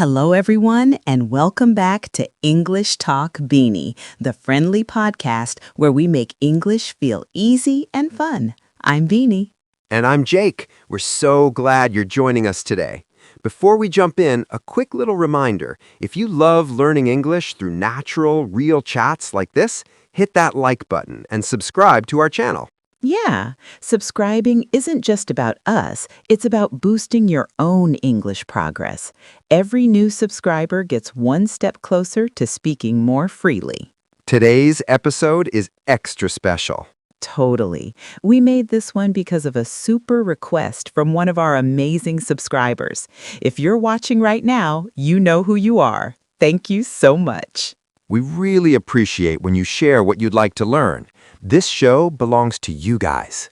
Hello, everyone, and welcome back to English Talk Bini, the friendly podcast where we make English feel easy and fun. I'm Bini. And I'm Jake. We're so glad you're joining us today. Before we jump in, a quick little reminder. If you love learning English through natural, real chats like this, hit that like button and subscribe to our channel. Yeah, subscribing isn't just about us, it's about boosting your own English progress. Every new subscriber gets one step closer to speaking more freely. Today's episode is extra special. Totally. We made this one because of a super request from one of our amazing subscribers. If you're watching right now, you know who you are. Thank you so much. We really appreciate when you share what you'd like to learn. This show belongs to you guys.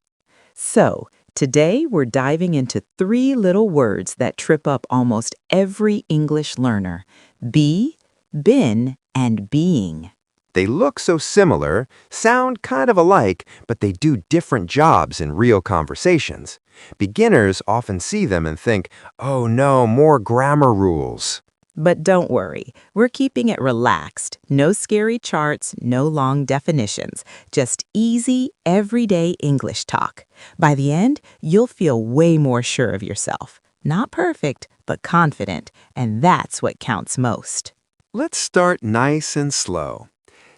So, today we're diving into 3 little words that trip up almost every English learner: be, been, and being. They look so similar, sound kind of alike, but they do different jobs in real conversations. Beginners often see them and think, oh no, more grammar rules. But don't worry, we're keeping it relaxed. No scary charts, no long definitions, just easy, everyday English talk. By the end, you'll feel way more sure of yourself. Not perfect, but confident, and that's what counts most. Let's start nice and slow.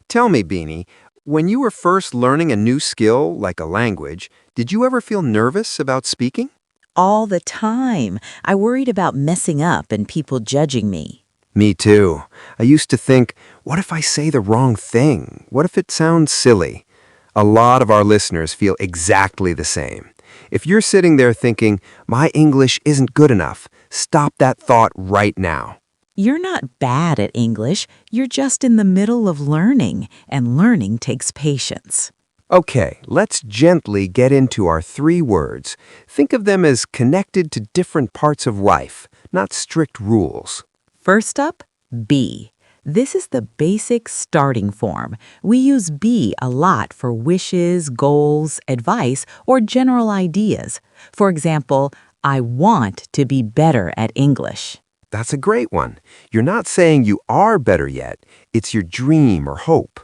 Tell me, Bini, when you were first learning a new skill, like a language, did you ever feel nervous about speaking? All the time. I worried about messing up and people judging me. Me too. I used to think, what if I say the wrong thing? What if it sounds silly? A lot of our listeners feel exactly the same. If you're sitting there thinking, my English isn't good enough, stop that thought right now. You're not bad at English. You're just in the middle of learning, and learning takes patience. Okay, let's gently get into our 3 words. Think of them as connected to different parts of life, not strict rules. First up, be. This is the basic starting form. We use be a lot for wishes, goals, advice, or general ideas. For example, I want to be better at English. That's a great one. You're not saying you are better yet. It's your dream or hope.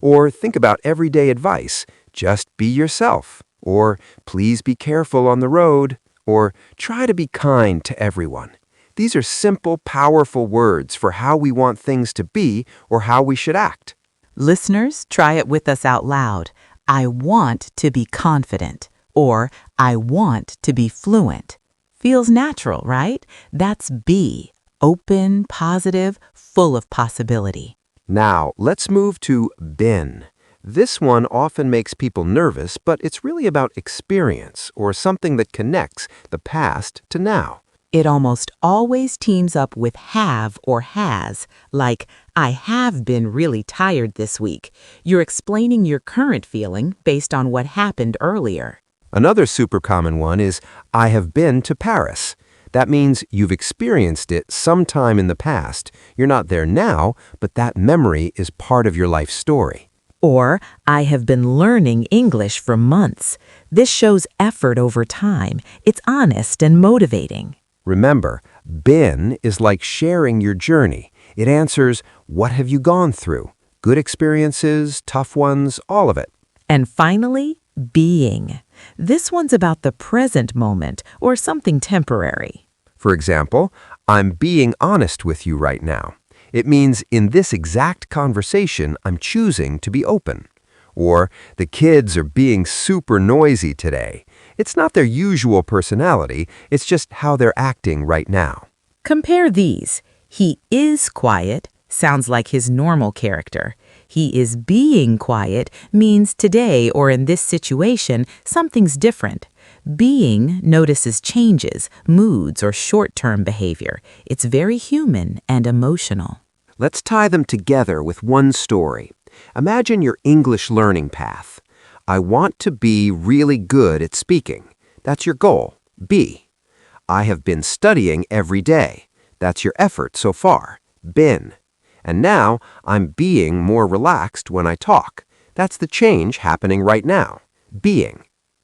Or think about everyday advice. Just be yourself. Or please be careful on the road. Or try to be kind to everyone. These are simple, powerful words for how we want things to be or how we should act. Listeners, try it with us out loud. I want to be confident. Or I want to be fluent. Feels natural, right? That's be. Open, positive, full of possibility. Now, let's move to been. This one often makes people nervous, but it's really about experience or something that connects the past to now. It almost always teams up with have or has, like, I have been really tired this week. You're explaining your current feeling based on what happened earlier. Another super common one is, I have been to Paris. That means you've experienced it sometime in the past. You're not there now, but that memory is part of your life story. Or, I have been learning English for months. This shows effort over time. It's honest and motivating. Remember, been is like sharing your journey. It answers, what have you gone through? Good experiences, tough ones, all of it. And finally, being. This one's about the present moment or something temporary. For example, I'm being honest with you right now. It means in this exact conversation, I'm choosing to be open. Or the kids are being super noisy today. It's not their usual personality, it's just how they're acting right now. Compare these. He is quiet sounds like his normal character. He is being quiet means today or in this situation, something's different. Being notices changes, moods, or short-term behavior. It's very human and emotional. Let's tie them together with one story. Imagine your English learning path. I want to be really good at speaking. That's your goal. Be. I have been studying every day. That's your effort so far. Been. And now I'm being more relaxed when I talk. That's the change happening right now. Being.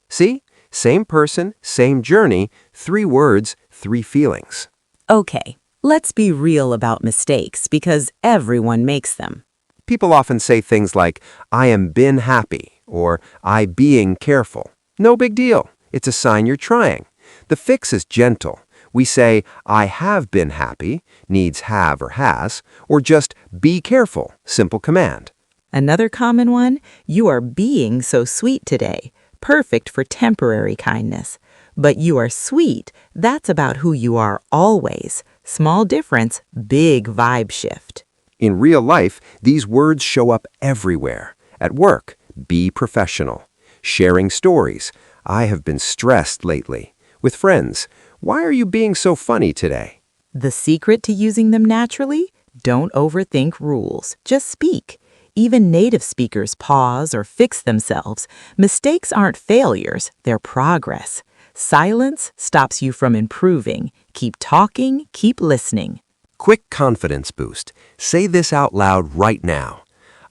See? Same person, same journey, 3 words, 3 feelings. Okay, Let's be real about mistakes because everyone makes them. People often say things like, I am been happy, or I being careful. No big deal. It's a sign you're trying. The fix is gentle. We say, I have been happy, needs have or has, or just be careful, simple command. Another common one, you are being so sweet today, perfect for temporary kindness. But you are sweet, that's about who you are always. Small difference, big vibe shift. In real life, these words show up everywhere. At work, be professional. Sharing stories, I have been stressed lately. With friends, why are you being so funny today? The secret to using them naturally? Don't overthink rules, just speak. Even native speakers pause or fix themselves. Mistakes aren't failures, they're progress. Silence stops you from improving. Keep talking, keep listening. Quick confidence boost. Say this out loud right now.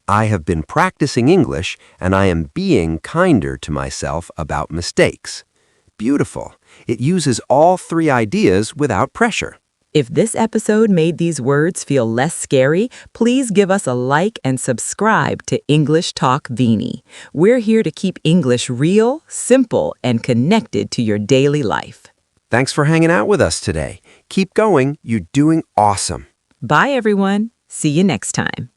I have been practicing English and I am being kinder to myself about mistakes. Beautiful. It uses all three ideas without pressure. If this episode made these words feel less scary, please give us a like and subscribe to English Talk Bini. We're here to keep English real, simple, and connected to your daily life. Thanks for hanging out with us today. Keep going. You're doing awesome. Bye, everyone. See you next time.